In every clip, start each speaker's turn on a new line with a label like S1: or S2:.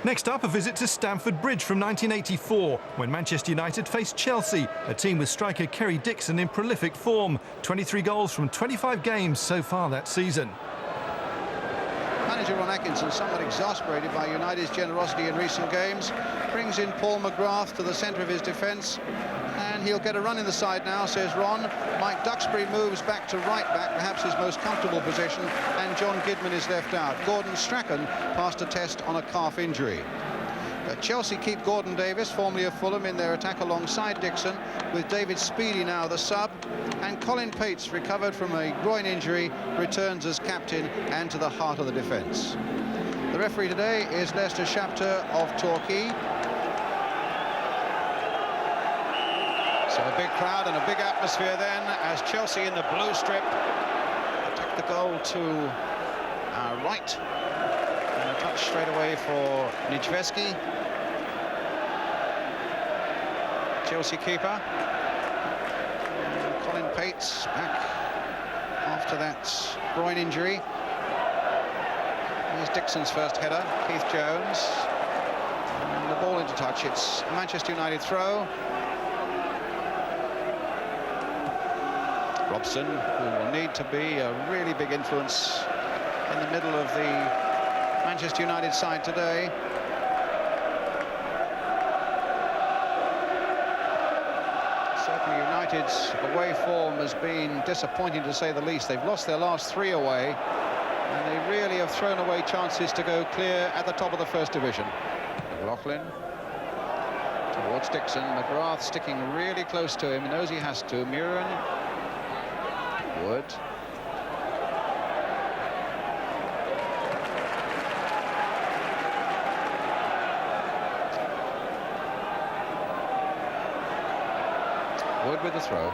S1: Next up, a visit to Stamford Bridge from 1984, when Manchester United faced Chelsea, a team with striker Kerry Dixon in prolific form. 23 goals from 25 games so far that season.
S2: Manager Ron Atkinson, somewhat exasperated by United's generosity in recent games, brings in Paul McGrath to the centre of his defence, and he'll get a run in the side now, says Ron. Mike Duxbury moves back to right back, perhaps his most comfortable position, and John Gidman is left out. Gordon Strachan passed a test on a calf injury. Chelsea keep Gordon Davis, formerly of Fulham, in their attack alongside Dixon, with David Speedie now the sub, and Colin Pates, recovered from a groin injury, returns as captain and to the heart of the defence. The referee today is Lester Shapter of Torquay. So a big crowd and a big atmosphere then, as Chelsea in the blue strip attack the goal to our right. And a touch straight away for Nijveski. Chelsea keeper. And Colin Pates back after that groin injury. Here's Dixon's first header. Keith Jones. And the ball into touch. It's a Manchester United throw. Robson, who will need to be a really big influence in the middle of the Manchester United side today. Certainly United's away form has been disappointing, to say the least. They've lost their last 3 away, and they really have thrown away chances to go clear at the top of the First Division. McLaughlin towards Dixon. McGrath sticking really close to him. He knows he has to. Muren. Wood. Wood with the throw.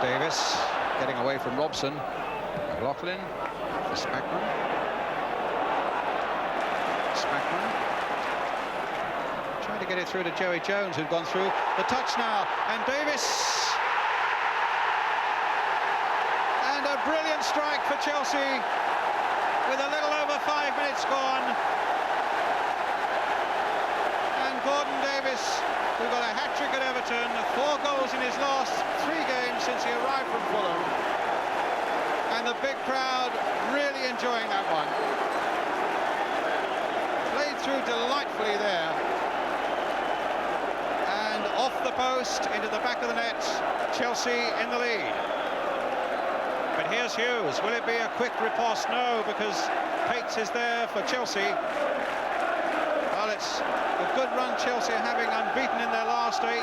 S2: Davis getting away from Robson. McLaughlin for Spackman. Spackman trying to get it through to Joey Jones, who'd gone through. The touch now, and Davis. And a brilliant strike for Chelsea with a little over 5 minutes gone. And Gordon Davis, who got a hat-trick at Everton, 4 goals in his last 3 games since he arrived from Fulham. And the big crowd really enjoying that one. Played through delightfully there. And off the post, into the back of the net, Chelsea in the lead. But here's Hughes. Will it be a quick riposte? No, because Pates is there for Chelsea. Well, it's a good run Chelsea are having, unbeaten in their last 8,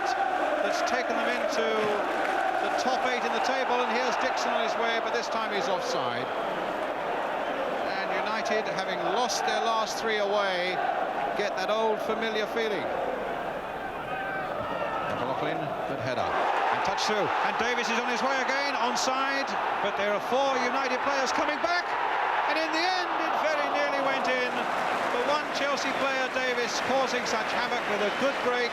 S2: that's taken them into the top 8 in the table. And here's Dixon on his way, but this time he's offside. And United, having lost their last 3 away, get that old familiar feeling. McLaughlin, good header. Touch through, and Davis is on his way again, onside, but there are 4 United players coming back, and in the end it very nearly went in. The one Chelsea player, Davis, causing such havoc with a good break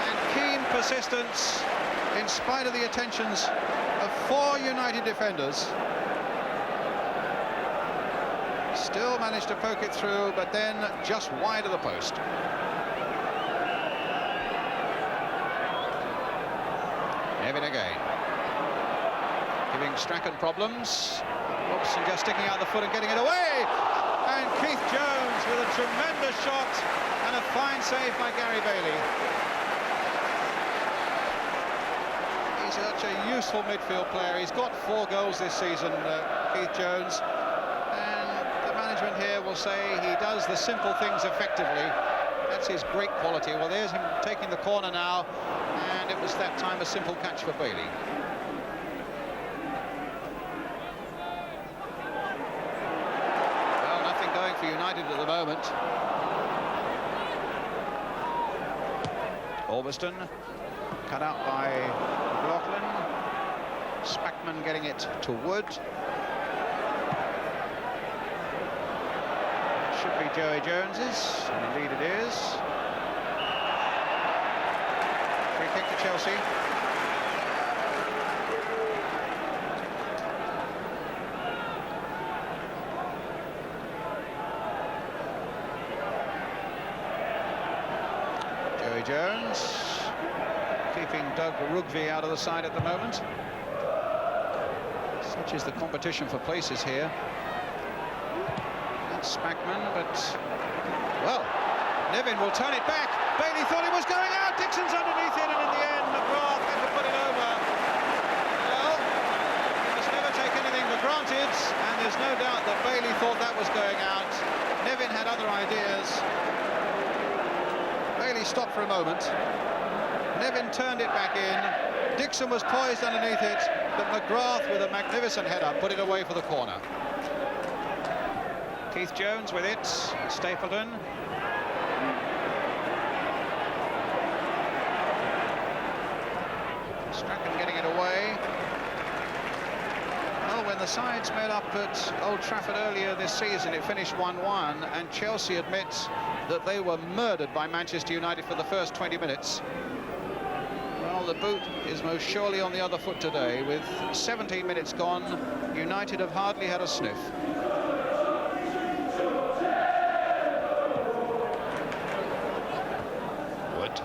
S2: and keen persistence in spite of the attentions of 4 United defenders. Still managed to poke it through, but then just wide of the post. Evin again, giving Strachan problems. Robson just sticking out the foot and getting it away. And Keith Jones with a tremendous shot and a fine save by Gary Bailey. He's such a useful midfield player. He's got 4 goals this season, Keith Jones. And the management here will say he does the simple things effectively. That's his great quality. Well, there's him taking the corner now. And it was that time a simple catch for Bailey. Well, nothing going for United at the moment. Albiston cut out by McLaughlin. Spackman getting it to Wood. Should be Joey Jones's, and indeed it is. Free kick to Chelsea. Joey Jones keeping Doug Rugby out of the side at the moment. Such is the competition for places here. That's Spackman, but well, Nevin will turn it back. Bailey thought he was going out. Dixon's underneath it, and in the end, McGrath had to put it over. Well, you must never take anything for granted, and there's no doubt that Bailey thought that was going out. Nevin had other ideas. Bailey stopped for a moment. Nevin turned it back in. Dixon was poised underneath it, but McGrath, with a magnificent header, put it away for the corner. Keith Jones with it. Stapleton. Strachan getting it away. Well, when the sides met up at Old Trafford earlier this season, it finished 1-1, and Chelsea admits that they were murdered by Manchester United for the first 20 minutes. Well, the boot is most surely on the other foot today. With 17 minutes gone, United have hardly had a sniff. Wood.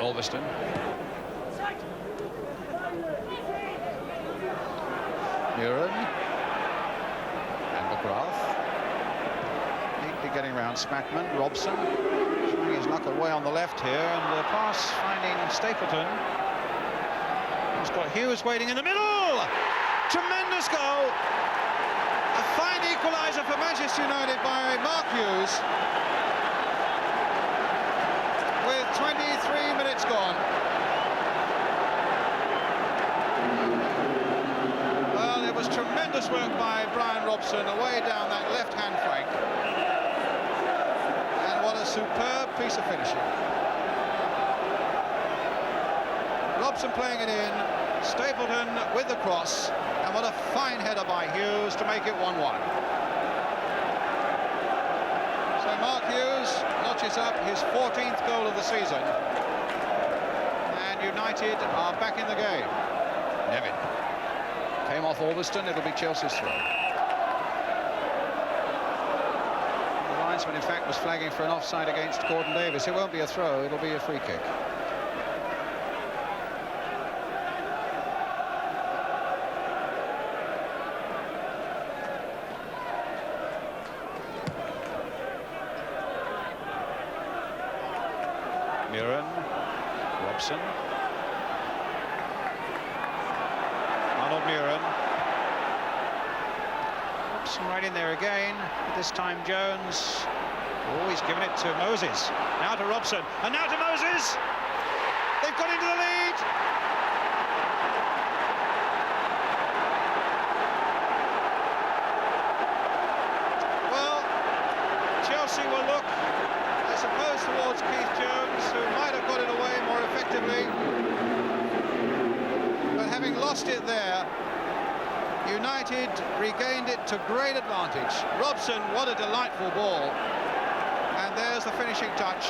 S2: Ulverston. Muren. And McGrath. Neatly getting around Spackman. Robson. Showing his luck away on the left here, and the pass finding Stapleton. He's got Hughes waiting in the middle. Tremendous goal. A fine equaliser for Manchester United by Mark Hughes. With 23 minutes gone. Well, it was tremendous work by Brian Robson away down that left-hand flank. And what a superb piece of finishing. Robson playing it in, Stapleton with the cross, and what a fine header by Hughes to make it 1-1. So Mark Hughes notches up his 14th goal of the season, and United are back in the game. Nevin came off Ulverston. It'll be Chelsea's throw. The linesman, in fact, was flagging for an offside against Gordon Davis. It won't be a throw, it'll be a free kick. Muren, Robson, Arnold Muren, Robson right in there again. This time Jones. Oh, he's given it to Moses. Now to Robson, and now to Moses. They've got into the lead. Well, Chelsea will look, I suppose, towards Keith Jones, who might have got it away more effectively. But having lost it there, United regained it to great advantage. Robson, what a delightful ball. And there's the finishing touch.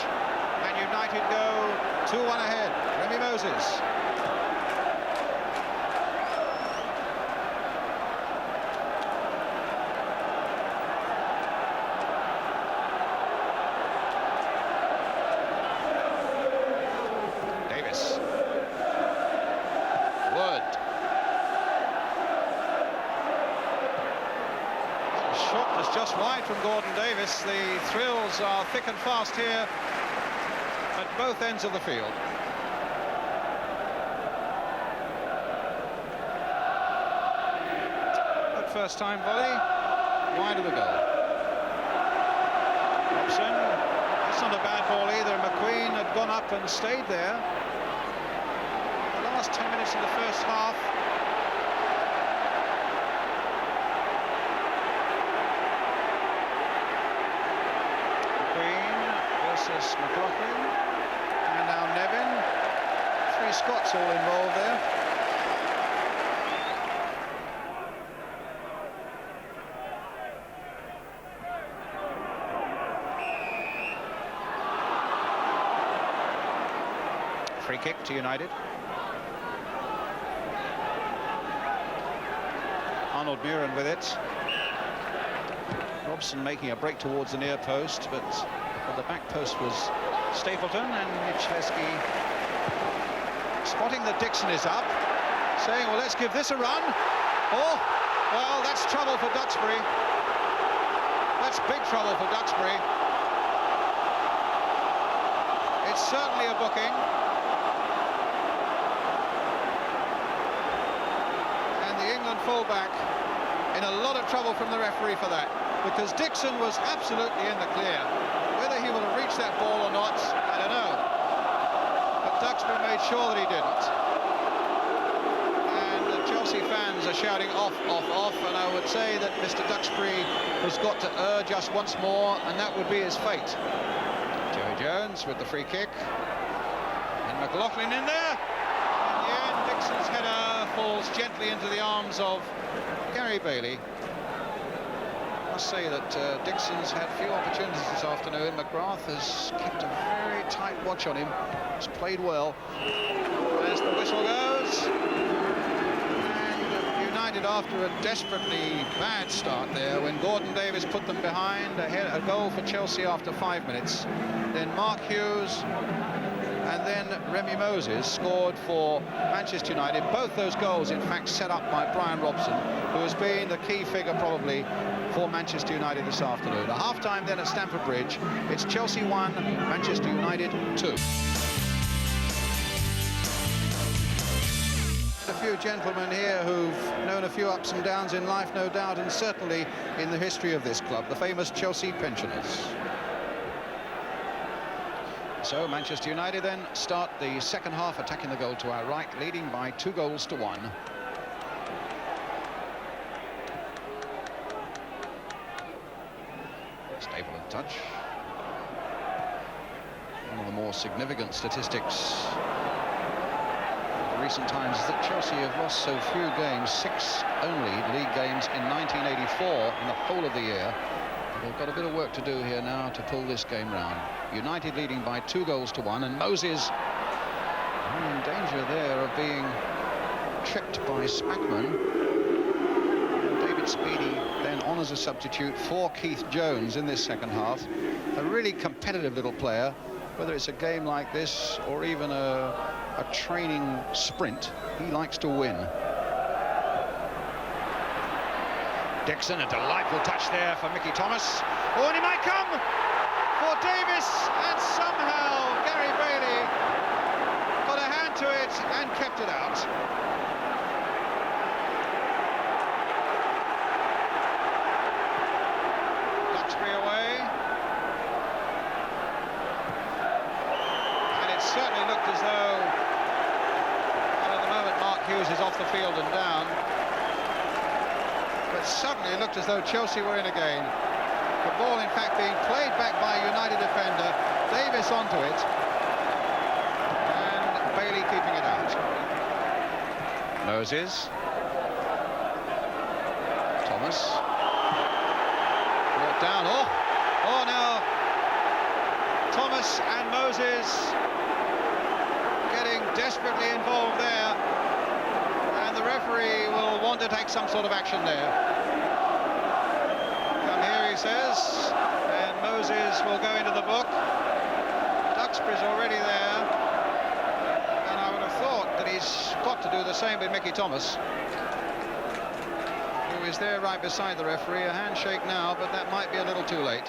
S2: And United go 2-1 ahead. Remy Moses. Just wide from Gordon Davis. The thrills are thick and fast here at both ends of the field. That first time volley, wide of the goal. Robson, that's not a bad ball either. McQueen had gone up and stayed there. The last 10 minutes in the first half. McLaughlin, and now Nevin. 3 Scots all involved there. Free kick to United. Arnold Muren with it. Robson making a break towards the near post, but the back post was Stapleton, and Michalski spotting that Dixon is up, saying, well, let's give this a run. Oh, well, that's trouble for Duxbury. That's big trouble for Duxbury. It's certainly a booking. And the England fullback in a lot of trouble from the referee for that, because Dixon was absolutely in the clear. Whether he would have reached that ball or not, I don't know. But Duxbury made sure that he didn't. And the Chelsea fans are shouting off, off, off, and I would say that Mr. Duxbury has got to err just once more, and that would be his fate. Joey Jones with the free kick. And McLaughlin in there. In the end, Dixon's header falls gently into the arms of Gary Bailey. I must say that Dixon's had few opportunities this afternoon. McGrath has kept a very tight watch on him. He's played well. As the whistle goes. And United, after a desperately bad start there, when Gordon Davis put them behind, a goal for Chelsea after 5 minutes. Then Mark Hughes and then Remy Moses scored for Manchester United. Both those goals, in fact, set up by Brian Robson, who has been the key figure probably for Manchester United this afternoon. A half-time then at Stamford Bridge. It's Chelsea 1, Manchester United 2. A few gentlemen here who've known a few ups and downs in life, no doubt, and certainly in the history of this club, the famous Chelsea pensioners. So Manchester United then start the second half attacking the goal to our right, leading by 2-1. Stapleton touch. One of the more significant statistics of recent times is that Chelsea have lost so few games, 6 only league games in 1984 in the whole of the year. They've got a bit of work to do here now to pull this game round. United leading by 2-1, and Moses in danger there of being tripped by Spackman. David Speedy then on as a substitute for Keith Jones in this second half. A really competitive little player, whether it's a game like this or even a training sprint, he likes to win. Dixon, a delightful touch there for Mickey Thomas. Oh, and he might come for Davis, and somehow Gary Bailey got a hand to it and kept it out. Duxbury away. And it certainly looked as though, well, at the moment Mark Hughes is off the field and down. But suddenly it looked as though Chelsea were in again. The ball, in fact, being played back by a United defender. Davis onto it. And Bailey keeping it out. Moses. Thomas. Brought down. Oh, now. Thomas and Moses getting desperately involved there. And the referee will want to take some sort of action there. Come here, he says, and Moses will go into the book. Duxbury's already there, and I would have thought that he's got to do the same with Mickey Thomas, who is there right beside the referee. A handshake now, but that might be a little too late.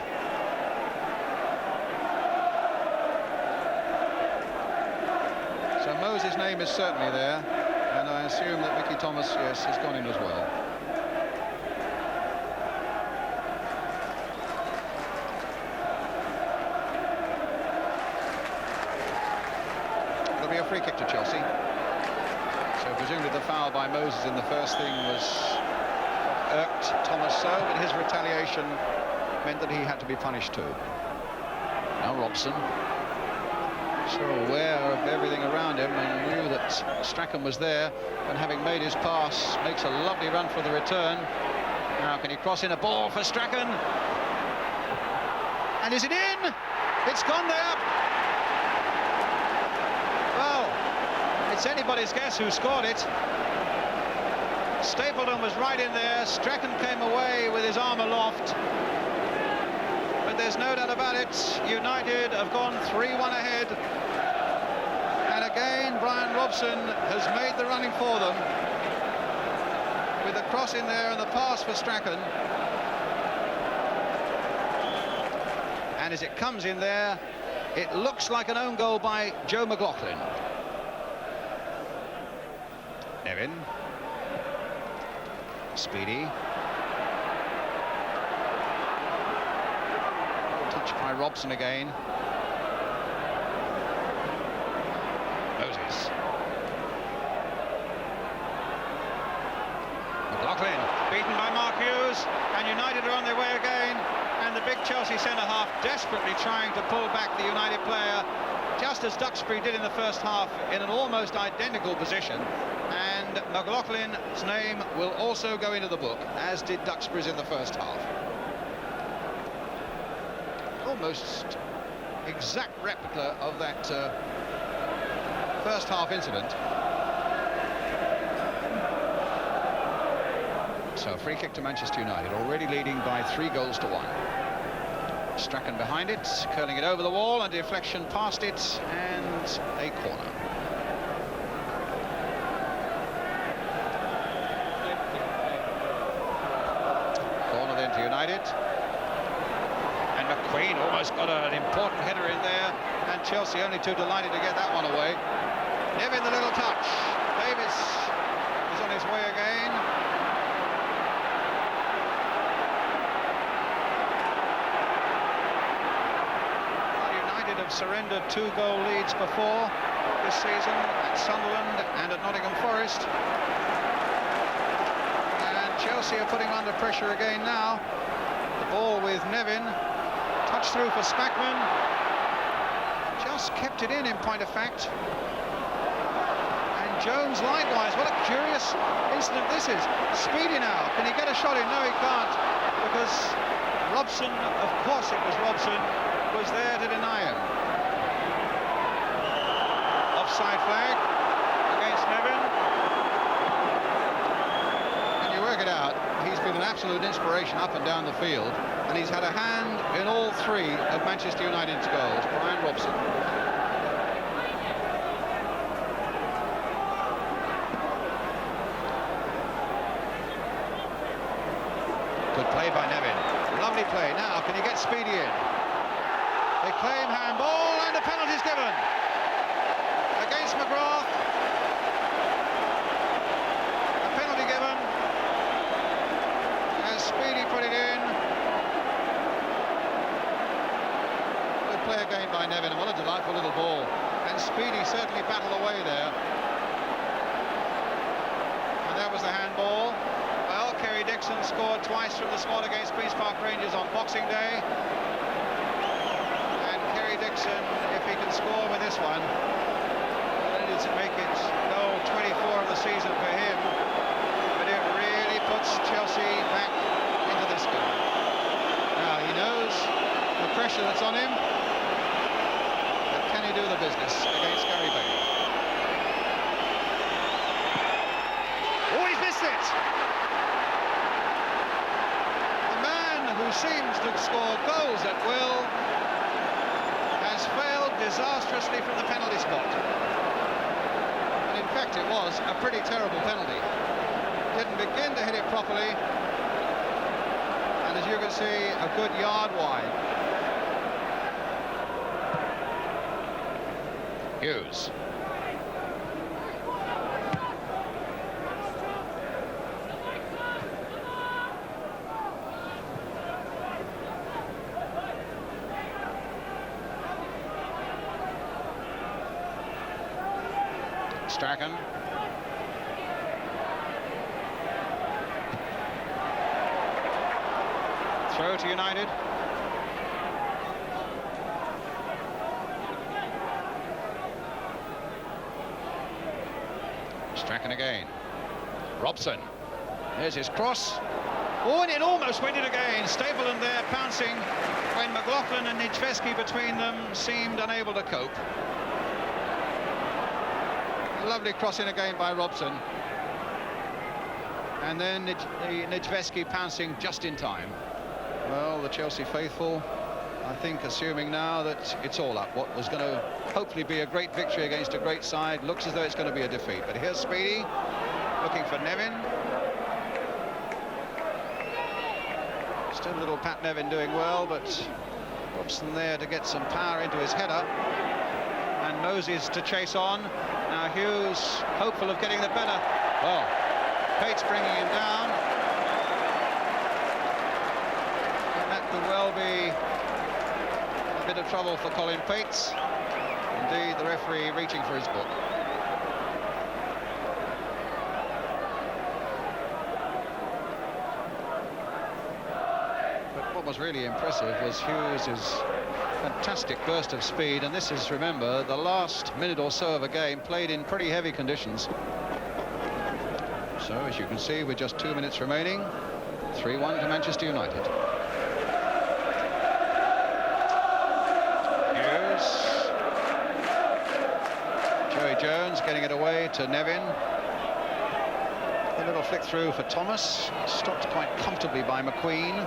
S2: So Moses' name is certainly there. And I assume that Mickey Thomas, yes, has gone in as well. It'll be a free kick to Chelsea. So presumably the foul by Moses in the first thing was irked Thomas so, but his retaliation meant that he had to be punished too. Now Robson. So aware of everything around him and knew that Strachan was there, and having made his pass, makes a lovely run for the return. Now can he cross in a ball for Strachan? And is it in? It's gone there. Well, it's anybody's guess who scored it. Stapleton was right in there. Strachan came away with his arm aloft. But there's no doubt about it. United have gone 3-1 ahead. And again, Brian Robson has made the running for them. With the cross in there and the pass for Strachan. And as it comes in there, it looks like an own goal by Joe McLaughlin. Nevin. Speedy. Touch by Robson again. Moses. McLaughlin beaten by Mark Hughes, and United are on their way again. And the big Chelsea centre-half desperately trying to pull back the United player, just as Duxbury did in the first half, in an almost identical position. And McLaughlin's name will also go into the book, as did Duxbury's in the first half. Almost exact replica of that first half incident. So a free kick to Manchester United, already leading by 3-1. Strachan behind it, curling it over the wall, and deflection past it, and a corner. Corner then to United. And McQueen almost got an important header in there, and Chelsea only too delighted to get that one away. Nevin, the little touch. Davis is on his way again. Surrendered 2-goal leads before this season at Sunderland and at Nottingham Forest, and Chelsea are putting under pressure again now. The ball with Nevin, touch through for Spackman, just kept it in point of fact. And Jones likewise. What a curious incident this is. Speedy now, can he get a shot in? No, he can't, because Robson, of course it was Robson, was there to deny him. Offside flag against Nevin. And you work it out, he's been an absolute inspiration up and down the field, and he's had a hand in all 3 of Manchester United's goals. Brian Robson. Good play by Nevin. Lovely play. Now, can you get Speedy in? They claim handball, and a penalty's given against McGrath. A penalty given as Speedy put it in. Good play again by Nevin, and what a delightful little ball. And Speedy certainly battled away there. And that was the handball. Well, Kerry Dixon scored twice from the spot against Queen's Park Rangers on Boxing Day. Dixon, if he can score with this one, then it'll make it goal 24 of the season for him. But it really puts Chelsea back into this game. Now he knows the pressure that's on him, but can he do the business against Gary Bailey? Oh, he's missed it! The man who seems to score goals at will failed disastrously from the penalty spot. And in fact, it was a pretty terrible penalty. Didn't begin to hit it properly. And as you can see, a good yard wide. Hughes. Strachan. Throw to United. Strachan again. Robson. There's his cross. Oh, and it almost went in again. Stapleton there pouncing when McLaughlin and Nijveski between them seemed unable to cope. Lovely crossing again by Robson. And then Nijveski pouncing just in time. Well, the Chelsea faithful I think assuming now that it's all up. What was going to hopefully be a great victory against a great side looks as though it's going to be a defeat. But here's Speedy looking for Nevin. Still little Pat Nevin doing well, but Robson there to get some power into his header. And Moses to chase on. Now Hughes hopeful of getting the better. Well, Pate's bringing him down. And that could well be a bit of trouble for Colin Pates. Indeed, the referee reaching for his book. But what was really impressive was Hughes' fantastic burst of speed, and this is, remember, the last minute or so of a game played in pretty heavy conditions. So, as you can see, with just 2 minutes remaining, 3-1 to Manchester United. Joey Jones getting it away to Nevin. A little flick through for Thomas, stopped quite comfortably by McQueen.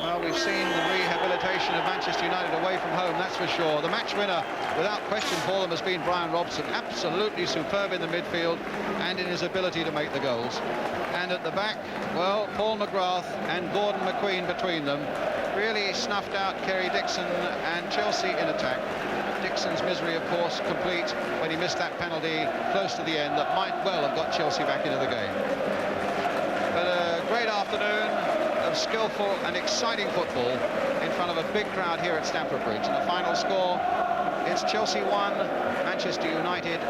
S2: Well, we've seen the rehabilitation of Manchester United away from home, that's for sure. The match winner, without question for them, has been Brian Robson. Absolutely superb in the midfield and in his ability to make the goals. And at the back, well, Paul McGrath and Gordon McQueen between them really snuffed out Kerry Dixon and Chelsea in attack. Dixon's misery, of course, complete when he missed that penalty close to the end that might well have got Chelsea back into the game. But a great afternoon of skillful and exciting football in front of a big crowd here at Stamford Bridge. And the final score is Chelsea 1, Manchester United 3.